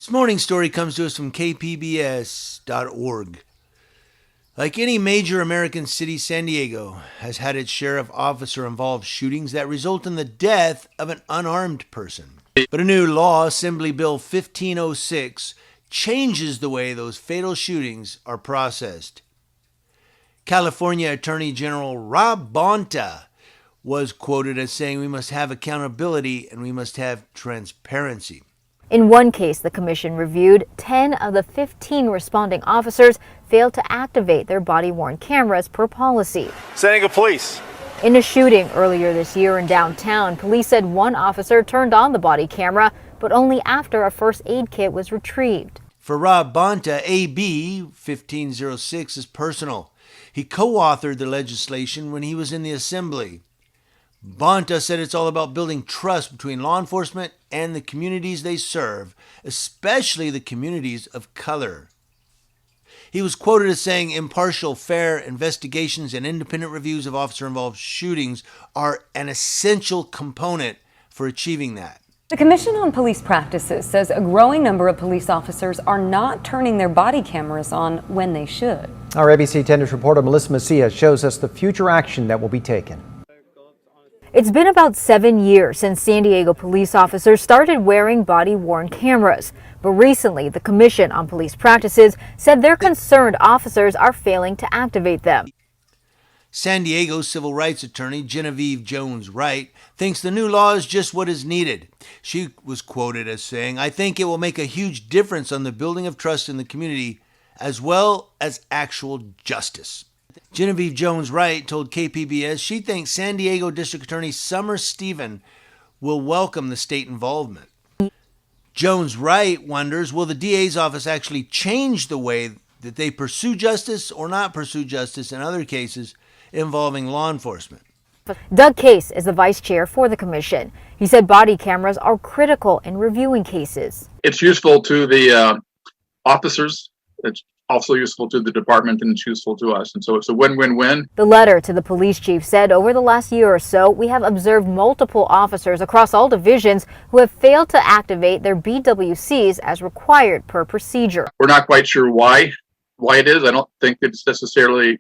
This morning's story comes to us from kpbs.org. Like any major American city, San Diego has had its share of officer-involved shootings that result in the death of an unarmed person. But a new law, Assembly Bill 1506, changes the way those fatal shootings are processed. California Attorney General Bonta was quoted as saying we must have accountability and we must have transparency. In one case the commission reviewed, 10 of the 15 responding officers failed to activate their body-worn cameras per policy. San Diego Police. In a shooting earlier this year in downtown, police said one officer turned on the body camera, but only after a first aid kit was retrieved. For Bonta, AB 1506 is personal. He co-authored the legislation when he was in the assembly. Bonta said it's all about building trust between law enforcement and the communities they serve, especially the communities of color. He was quoted as saying impartial, fair investigations and independent reviews of officer-involved shootings are an essential component for achieving that. The Commission on Police Practices says a growing number of police officers are not turning their body cameras on when they should. Our ABC 10 News reporter Melissa Macia shows us the future action that will be taken. It's been about 7 years since San Diego police officers started wearing body-worn cameras. But recently, the Commission on Police Practices said they're concerned officers are failing to activate them. San Diego civil rights attorney Genevieve Jones-Wright thinks the new law is just what is needed. She was quoted as saying, "I think it will make a huge difference on the building of trust in the community as well as actual justice." Genevieve Jones-Wright told KPBS she thinks San Diego District Attorney Summer Stephen will welcome the state involvement. Jones-Wright wonders, will the DA's office actually change the way that they pursue justice or not pursue justice in other cases involving law enforcement? Doug Case is the vice chair for the commission. He said body cameras are critical in reviewing cases. It's useful to the officers. It's also useful to the department, and it's useful to us. And so it's a win-win-win. The letter to the police chief said over the last year or so, we have observed multiple officers across all divisions who have failed to activate their BWCs as required per procedure. We're not quite sure why it is. I don't think it's necessarily,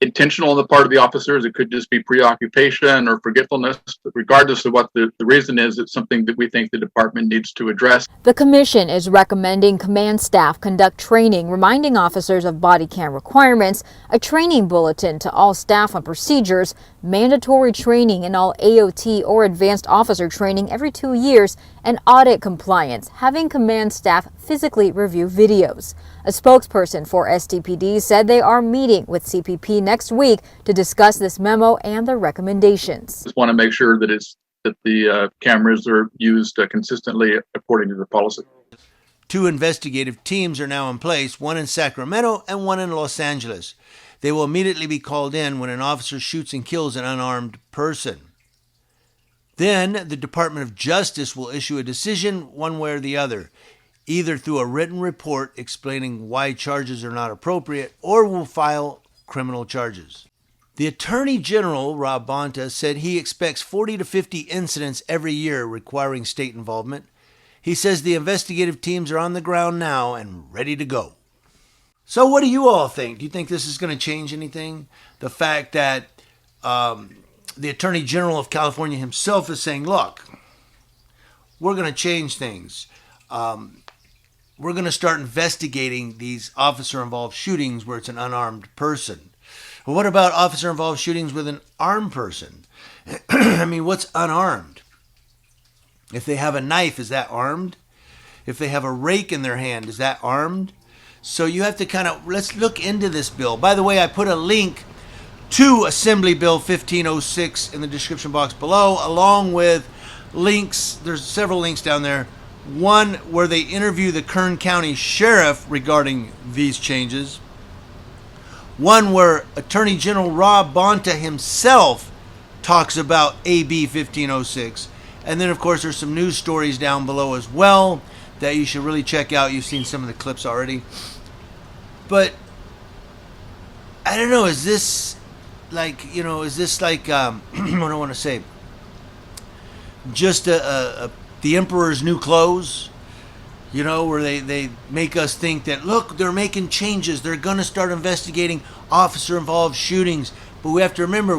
intentional on the part of the officers. It could just be preoccupation or forgetfulness. But regardless of what the reason is, it's something that we think the department needs to address. The commission is recommending command staff conduct training, reminding officers of body cam requirements, a training bulletin to all staff on procedures, mandatory training in all AOT or advanced officer training every 2 years, and audit compliance, having command staff physically review videos. A spokesperson for SDPD said they are meeting with CPP next week to discuss this memo and their recommendations. Just want to make sure that the cameras are used consistently according to the policy. 2 investigative teams are now in place, one in Sacramento and one in Los Angeles. They will immediately be called in when an officer shoots and kills an unarmed person. Then the Department of Justice will issue a decision one way or the other, either through a written report explaining why charges are not appropriate or will file criminal charges. The Attorney General, Bonta, said he expects 40 to 50 incidents every year requiring state involvement. He says the investigative teams are on the ground now and ready to go. So what do you all think? Do you think this is going to change anything? The fact that the Attorney General of California himself is saying, look, we're going to change things. We're going to start investigating these officer-involved shootings where it's an unarmed person. Well, what about officer-involved shootings with an armed person? I mean, what's unarmed? If they have a knife, is that armed? If they have a rake in their hand, is that armed? So you have to let's look into this bill. By the way, I put a link to Assembly Bill 1506 in the description box below, along with links. There's several links down there. One where they interview the Kern County Sheriff regarding these changes. One where Attorney General Bonta himself talks about AB 1506. And then, of course, there's some news stories down below as well that you should really check out. You've seen some of the clips already. But I don't know, is this like, what do I want to say? Just a the emperor's new clothes, you know, where they make us think that, look, they're making changes. They're going to start investigating officer-involved shootings. But we have to remember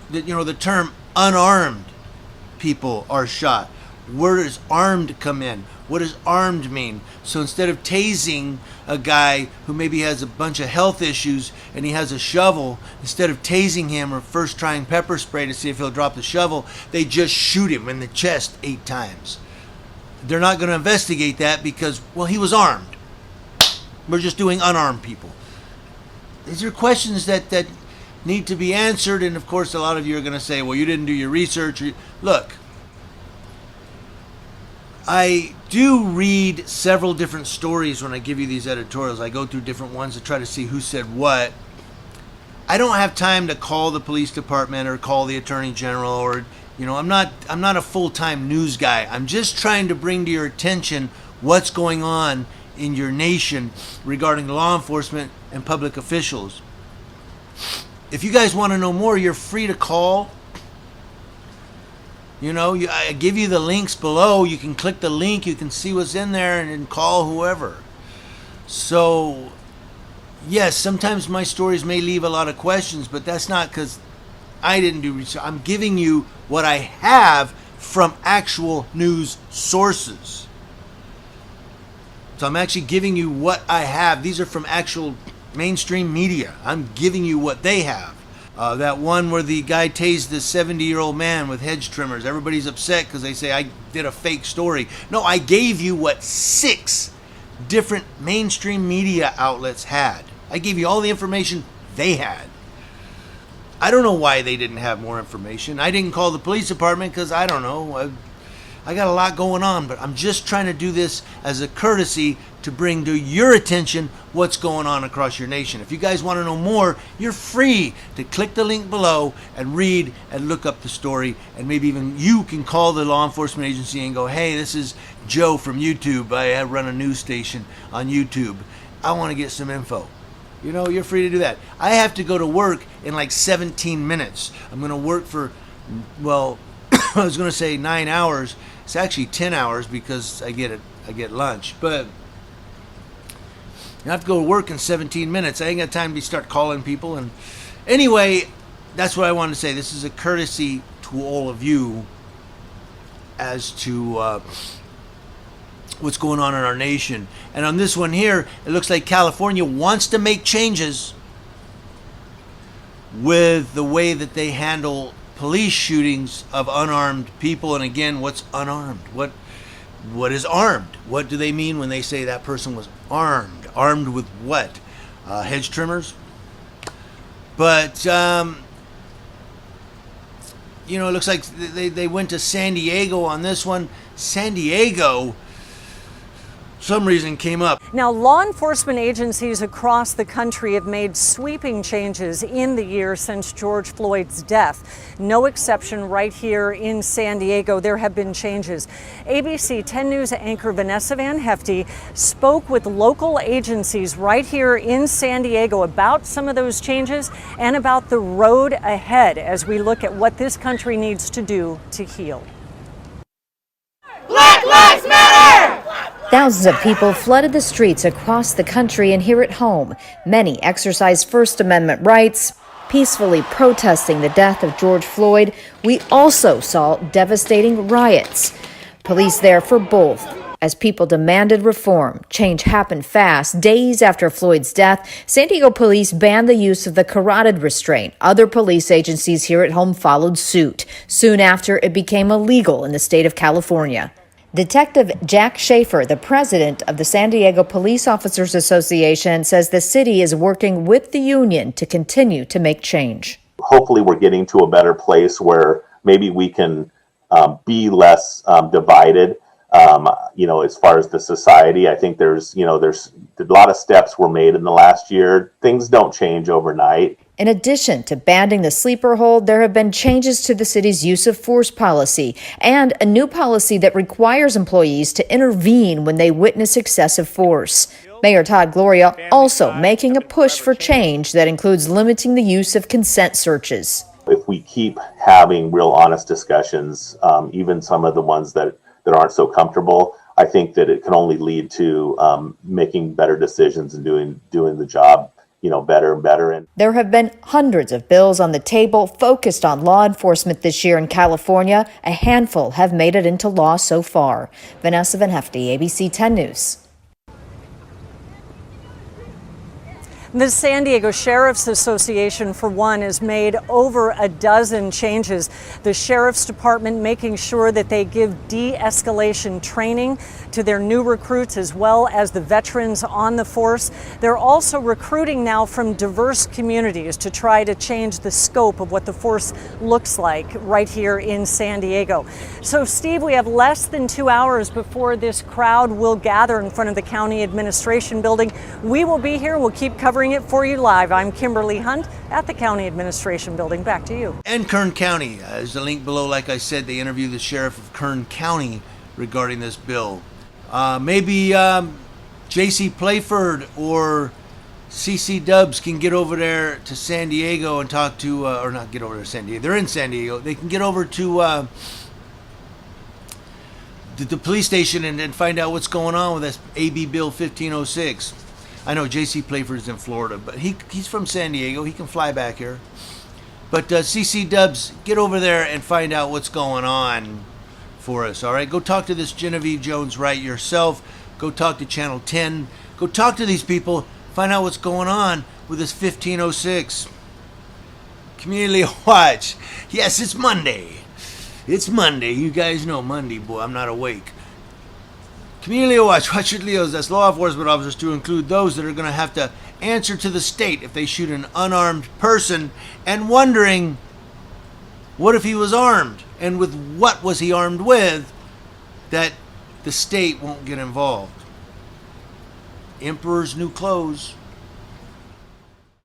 the term unarmed people are shot. Where does armed come in? What does armed mean? So instead of tasing a guy who maybe has a bunch of health issues and he has a shovel, instead of tasing him or first trying pepper spray to see if he'll drop the shovel, they just shoot him in the chest 8 times. They're not going to investigate that because, well, he was armed. We're just doing unarmed people. These are questions that need to be answered, and of course a lot of you are going to say, well, you didn't do your research. Look, I do read several different stories when I give you these editorials. I go through different ones to try to see who said what. I don't have time to call the police department or call the attorney general, or I'm not a full-time news guy. I'm just trying to bring to your attention what's going on in your nation regarding law enforcement and public officials. If you guys want to know more, you're free to call. I give you the links below. You can click the link. You can see what's in there and then call whoever. So, yes, sometimes my stories may leave a lot of questions, but that's not because I didn't do research. I'm giving you what I have from actual news sources. So I'm actually giving you what I have. These are from actual mainstream media. I'm giving you what they have. That one where the guy tased the 70-year-old man with hedge trimmers. Everybody's upset because they say I did a fake story. No, I gave you what 6 different mainstream media outlets had. I gave you all the information they had. I don't know why they didn't have more information. I didn't call the police department because I don't know. I got a lot going on, but I'm just trying to do this as a courtesy to bring to your attention what's going on across your nation. If you guys want to know more, you're free to click the link below and read and look up the story, and maybe even you can call the law enforcement agency and go, hey, this is Joe from YouTube. I run a news station on YouTube. I want to get some info. You're free to do that. I have to go to work in like 17 minutes. I'm going to work for, well, I was going to say 9 hours. It's actually 10 hours because I get lunch. But I have to go to work in 17 minutes. I ain't got time to start calling people. And anyway, that's what I wanted to say. This is a courtesy to all of you as to what's going on in our nation. And on this one here, it looks like California wants to make changes with the way that they handle police shootings of unarmed people. And again, what's unarmed? What is armed? What do they mean when they say that person was armed? Armed with what? Hedge trimmers? But it looks like they went to San Diego on this one. San Diego, some reason, came up. Now, law enforcement agencies across the country have made sweeping changes in the year since George Floyd's death. No exception right here in San Diego. There have been changes. ABC 10 News anchor Vanessa Van Hefty spoke with local agencies right here in San Diego about some of those changes and about the road ahead as we look at what this country needs to do to heal. Black Lives Matter! Thousands of people flooded the streets across the country and here at home. Many exercised First Amendment rights, peacefully protesting the death of George Floyd. We also saw devastating riots. Police there for both. As people demanded reform, change happened fast. Days after Floyd's death, San Diego police banned the use of the carotid restraint. Other police agencies here at home followed suit. Soon after, it became illegal in the state of California. Detective Jack Schaefer, the president of the San Diego Police Officers Association, says the city is working with the union to continue to make change. Hopefully we're getting to a better place where maybe we can be less divided, as far as the society. I think there's a lot of steps were made in the last year. Things don't change overnight. In addition to banning the sleeper hold, there have been changes to the city's use of force policy and a new policy that requires employees to intervene when they witness excessive force. Mayor Todd Gloria also making a push for change that includes limiting the use of consent searches. If we keep having real honest discussions, even some of the ones that that aren't so comfortable, I think that it can only lead to making better decisions and doing the job, better and better. And there have been hundreds of bills on the table focused on law enforcement this year in California. A handful have made it into law so far. Vanessa Van Hefty, ABC 10 News. The San Diego Sheriff's Association, for one, has made over a dozen changes. The Sheriff's Department making sure that they give de-escalation training to their new recruits as well as the veterans on the force. They're also recruiting now from diverse communities to try to change the scope of what the force looks like right here in San Diego. So, Steve, we have less than 2 hours before this crowd will gather in front of the county administration building. We will be here. We'll keep covering it for you live. I'm Kimberly Hunt at the County Administration Building. Back to you. And Kern County. There's a link below. Like I said, they interviewed the sheriff of Kern County regarding this bill. Maybe J.C. Playford or C.C. Dubs can get over there to San Diego and talk to, or not get over to San Diego. They're in San Diego. They can get over to the police station and find out what's going on with this AB Bill 1506. I know J.C. Playford is in Florida, but he's from San Diego. He can fly back here. But C.C. Dubs, get over there and find out what's going on for us, all right? Go talk to this Genevieve Jones-Wright yourself. Go talk to Channel 10. Go talk to these people. Find out what's going on with this 1506. Community Watch. Yes, it's Monday. It's Monday. You guys know Monday, boy. I'm not awake. Community Watch, watch your Leos. That's law enforcement officers to include those that are going to have to answer to the state if they shoot an unarmed person, and wondering, what if he was armed? And with what was he armed with that the state won't get involved? Emperor's new clothes.